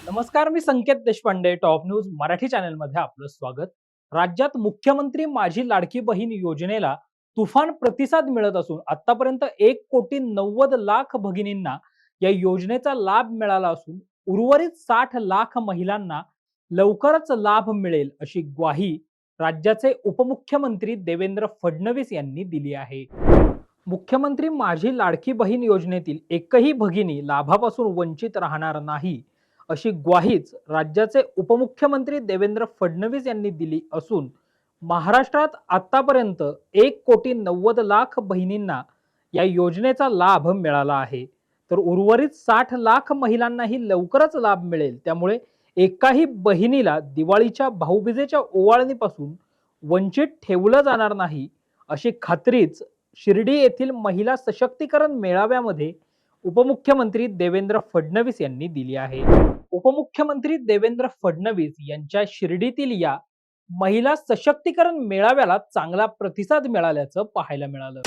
नमस्कार, मी संकेत Deshpande. Top news Marathi चॅनलमध्ये आपलं स्वागत. राज्यात मुख्यमंत्री माझी लाडकी बहीण योजनेला तुफान प्रतिसाद मिळत असून आतापर्यंत 1,90,00,000 भगिनींना या योजनेचा लाभ मिळाला असून उर्वरित 60 लाख महिलांना लवकरच लाभ मिळेल अशी ग्वाही राज्याचे उपमुख्यमंत्री देवेंद्र फडणवीस यांनी दिली आहे. मुख्यमंत्री माझी लाडकी बहीण योजनेतील एकही भगिनी लाभापासून वंचित राहणार नाही अशी ग्वाहीच राज्याचे उपमुख्यमंत्री देवेंद्र फडणवीस यांनी दिली असून महाराष्ट्रात आतापर्यंत 1,90,00,000 बहिणींना या योजनेचा लाभ मिळाला आहे. तर उर्वरित 60 लाख महिलांनाही लवकरच लाभ मिळेल. त्यामुळे एकाही बहिणीला दिवाळीच्या भाऊबीजेच्या ओवाळणीपासून वंचित ठेवलं जाणार नाही अशी खात्रीच शिर्डी येथील महिला सशक्तीकरण मेळाव्यामध्ये उपमुख्यमंत्री देवेंद्र फडणवीस यांनी दिली आहे. उपमुख्यमंत्री देवेंद्र फडणवीस यांच्या शिर्डीतील या महिला सशक्तीकरण मेळाव्याला चांगला प्रतिसाद मिळाल्याचं पाहायला मिळालं.